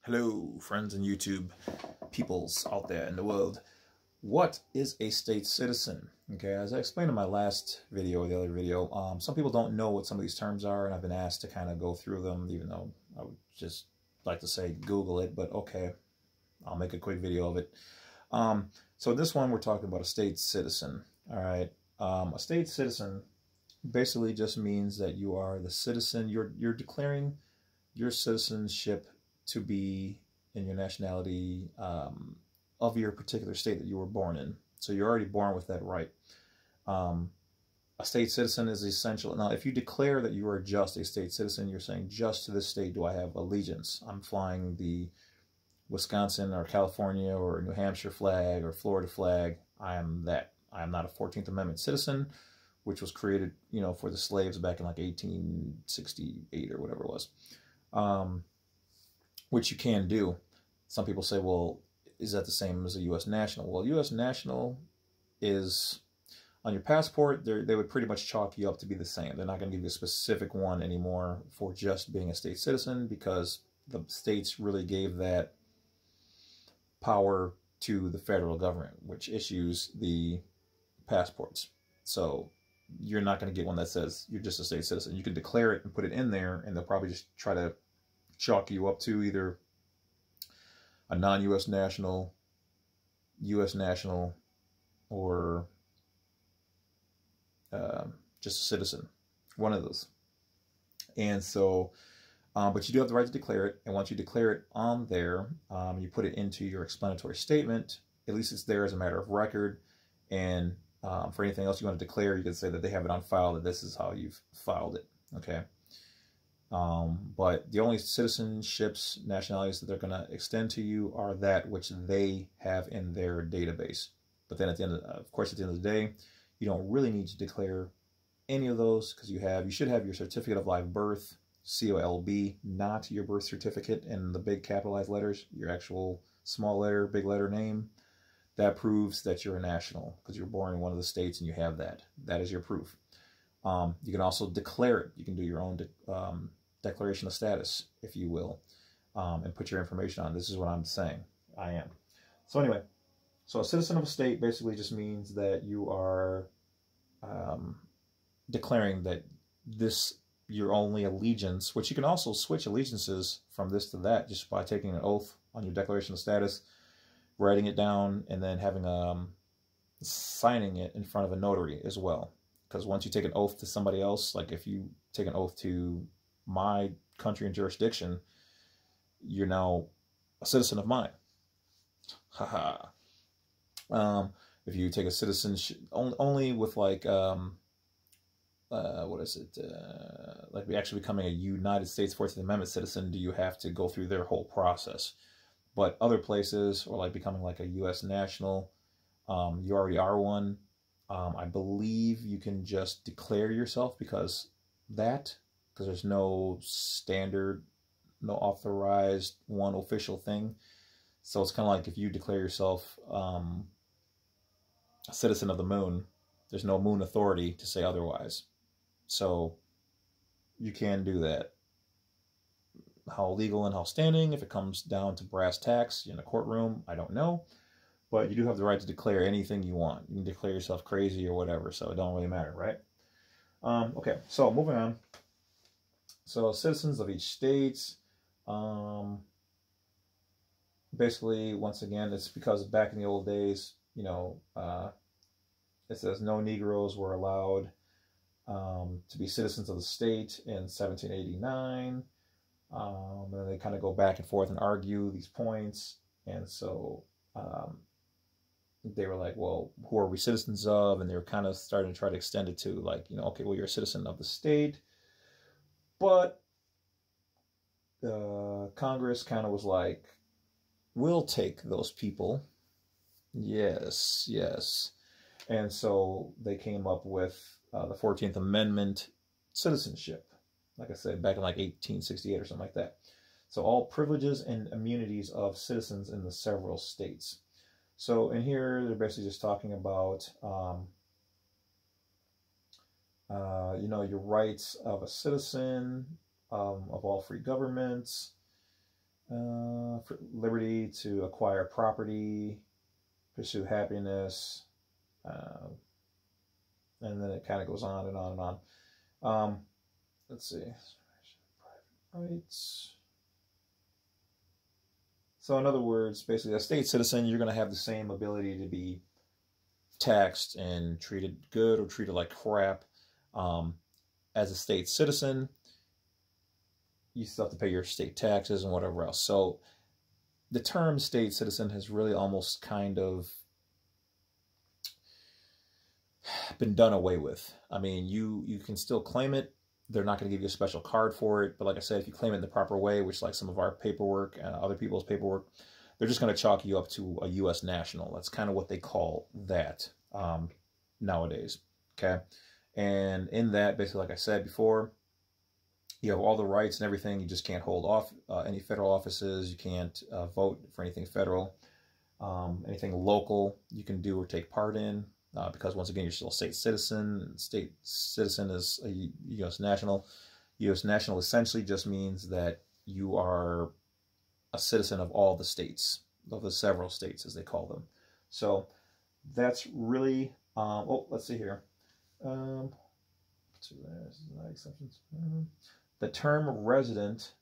Hello, friends and YouTube peoples out there in the world. What is a state citizen? Okay, as I explained in my last video or the other video, some people don't know what some of these terms are, and I've been asked to kind of go through them, even though I would just like to say Google it, but okay, I'll make a quick video of it. So this one, we're talking about a state citizen. All right, a state citizen basically just means that you are the citizen. You're declaring your citizenship to be in your nationality of your particular state that you were born in. So you're already born with that right. A state citizen is essential. Now, if you declare that you are just a state citizen, you're saying just to this state do I have allegiance. I'm flying the Wisconsin or California or New Hampshire flag or Florida flag. I am that. I am not a 14th Amendment citizen, which was created, for the slaves back in like 1868 or whatever it was. Which you can do. Some people say, well, is that the same as a U.S. national? Well, U.S. national is, on your passport, they would pretty much chalk you up to be the same. They're not going to give you a specific one anymore for just being a state citizen, because the states really gave that power to the federal government, which issues the passports. So you're not going to get one that says you're just a state citizen. You can declare it and put it in there, and they'll probably just try to chalk you up to either a non-U.S. national, U.S. national, or just a citizen, one of those. And so, but you do have the right to declare it. And once you declare it on there, you put it into your explanatory statement. At least it's there as a matter of record. And for anything else you want to declare, you can say that they have it on file, that this is how you've filed it. Okay. But the only citizenships, nationalities that they're going to extend to you are that which they have in their database. But then at the end of course, at the end of the day, you don't really need to declare any of those, because you should have your certificate of live birth, COLB, not your birth certificate in the big capitalized letters, your actual small letter, big letter name. That proves that you're a national, because you're born in one of the states and you have that. That is your proof. You can also declare it. You can do your own declaration of status, if you will, and put your information on. This is what I'm saying. I am. So anyway, so a citizen of a state basically just means that you are declaring that your only allegiance, which you can also switch allegiances from this to that just by taking an oath on your declaration of status, writing it down, and then having signing it in front of a notary as well. Because once you take an oath to somebody else, like if you take an oath to my country and jurisdiction, you're now a citizen of mine. Haha. If you take a citizenship only with like what is it? Like actually becoming a United States 14th Amendment citizen, do you have to go through their whole process? But other places, or like becoming like a U.S. national, you already are one. I believe you can just declare yourself because there's no standard, no authorized one official thing. So it's kind of like if you declare yourself a citizen of the moon, there's no moon authority to say otherwise. So you can do that. How legal and how standing, if it comes down to brass tacks in a courtroom, I don't know. But you do have the right to declare anything you want. You can declare yourself crazy or whatever, so it don't really matter, right? Okay, so moving on. So citizens of each state, basically, once again, it's because back in the old days, it says no Negroes were allowed to be citizens of the state in 1789. And then they kind of go back and forth and argue these points. And so they were like, well, who are we citizens of? And they were kind of starting to try to extend it to like, okay, well, you're a citizen of the state. But Congress kind of was like, we'll take those people. Yes, yes. And so they came up with the 14th Amendment citizenship. Like I said, back in like 1868 or something like that. So all privileges and immunities of citizens in the several states. So in here, they're basically just talking about, your rights of a citizen, of all free governments, For liberty to acquire property, pursue happiness, and then it kind of goes on and on and on. Let's see. Private rights. So in other words, basically, a state citizen, you're going to have the same ability to be taxed and treated good or treated like crap. As a state citizen, you still have to pay your state taxes and whatever else. So the term state citizen has really almost kind of been done away with. I mean, you can still claim it. They're not going to give you a special card for it. But like I said, if you claim it in the proper way, which like some of our paperwork and other people's paperwork, they're just going to chalk you up to a U.S. national. That's kind of what they call that nowadays. Okay. And in that, basically, like I said before, you have all the rights and everything. You just can't hold off any federal offices. You can't vote for anything federal. Anything local you can do or take part in, because once again, you're still a state citizen. State citizen is a U.S. national. U.S. national essentially just means that you are a citizen of all the states, of the several states as they call them. So that's really, let's see here. The term resident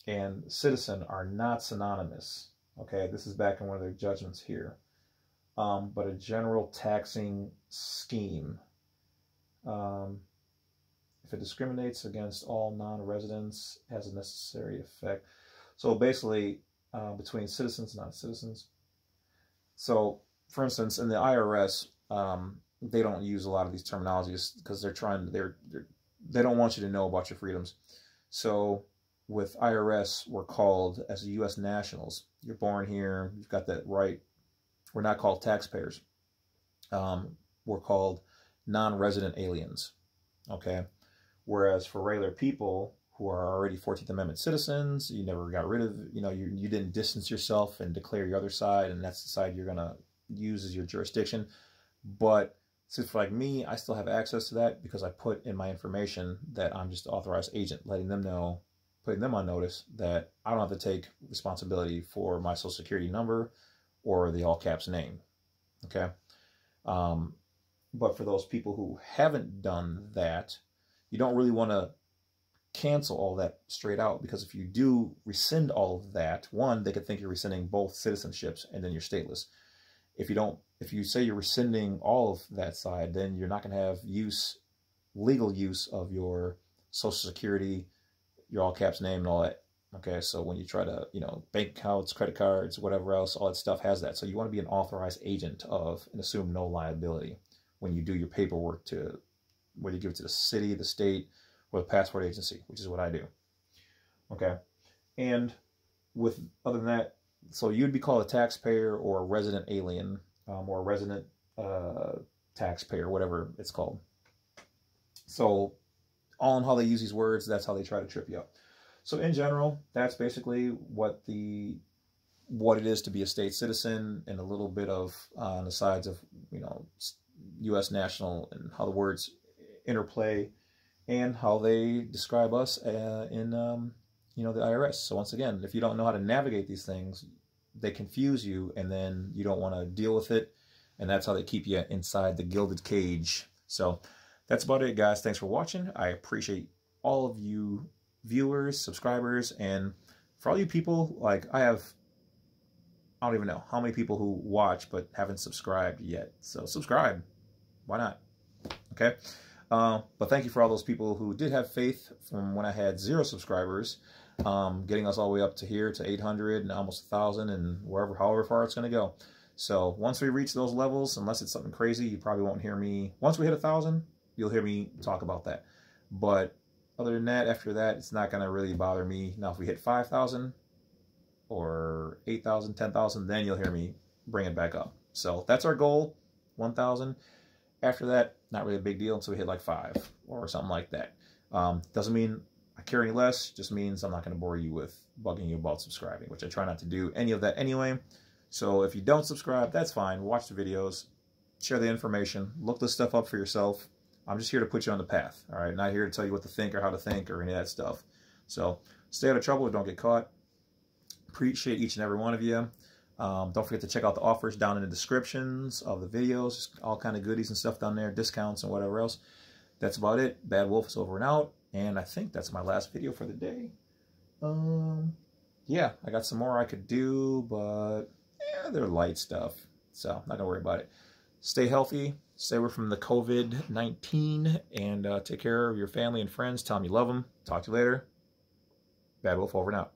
and citizen are not synonymous. Okay, this is back in one of their judgments here. But a general taxing scheme. If it discriminates against all non-residents, has a necessary effect. So basically, between citizens and non-citizens. So, for instance, in the IRS, they don't use a lot of these terminologies because they don't want you to know about your freedoms. So with IRS, we're called, as U.S. nationals, you're born here, you've got that right. We're not called taxpayers. We're called non-resident aliens, okay? Whereas for regular people who are already 14th Amendment citizens, you never got rid of, you didn't distance yourself and declare your other side, and that's the side you're going to use as your jurisdiction. But since for like me, I still have access to that because I put in my information that I'm just an authorized agent, letting them know, putting them on notice that I don't have to take responsibility for my social security number or the all caps name, okay? But for those people who haven't done that, you don't really want to cancel all that straight out, because if you do rescind all of that, one, they could think you're rescinding both citizenships and then you're stateless. If you say you're rescinding all of that side, then you're not going to have legal use of your social security, your all caps name and all that. Okay, so when you try to, bank accounts, credit cards, whatever else, all that stuff has that. So you want to be an authorized agent of and assume no liability when you do your paperwork to, whether you give it to the city, the state, or the passport agency, which is what I do. Okay, and other than that, so you'd be called a taxpayer or a resident alien, or a resident taxpayer, whatever it's called. So all in how they use these words, that's how they try to trip you up. So in general, that's basically what it is to be a state citizen, and a little bit of on the sides of U.S. national and how the words interplay and how they describe us in the IRS. So once again, if you don't know how to navigate these things, they confuse you, and then you don't want to deal with it, and that's how they keep you inside the gilded cage. So that's about it, guys. Thanks for watching. I appreciate all of you viewers, subscribers, and for all you people, like I don't even know how many people who watch but haven't subscribed yet. So subscribe. Why not? Okay. But thank you for all those people who did have faith from when I had 0 subscribers, getting us all the way up to here to 800 and almost 1,000 and however far it's going to go. So once we reach those levels, unless it's something crazy, you probably won't hear me. Once we hit 1,000, you'll hear me talk about that. But other than that, after that, it's not going to really bother me. Now, if we hit 5,000 or 8,000, 10,000, then you'll hear me bring it back up. So that's our goal, 1,000. After that, not really a big deal until we hit like 5 or something like that. Doesn't mean I care any less, just means I'm not going to bore you with bugging you about subscribing, which I try not to do any of that anyway. So if you don't subscribe, that's fine. Watch the videos, share the information, look this stuff up for yourself. I'm just here to put you on the path, all right? Not here to tell you what to think or how to think or any of that stuff. So Stay out of trouble. Don't get caught. Appreciate each and every one of you. Don't forget to check out the offers down in the descriptions of the videos. Just all kind of goodies and stuff down there, discounts and whatever else. That's about it. Bad Wolf is over and out. And I think that's my last video for the day. Yeah, I got some more I could do, but yeah, they're light stuff. So not going to worry about it. Stay healthy. Stay away from the COVID-19. And take care of your family and friends. Tell them you love them. Talk to you later. Bad Wolf over and out.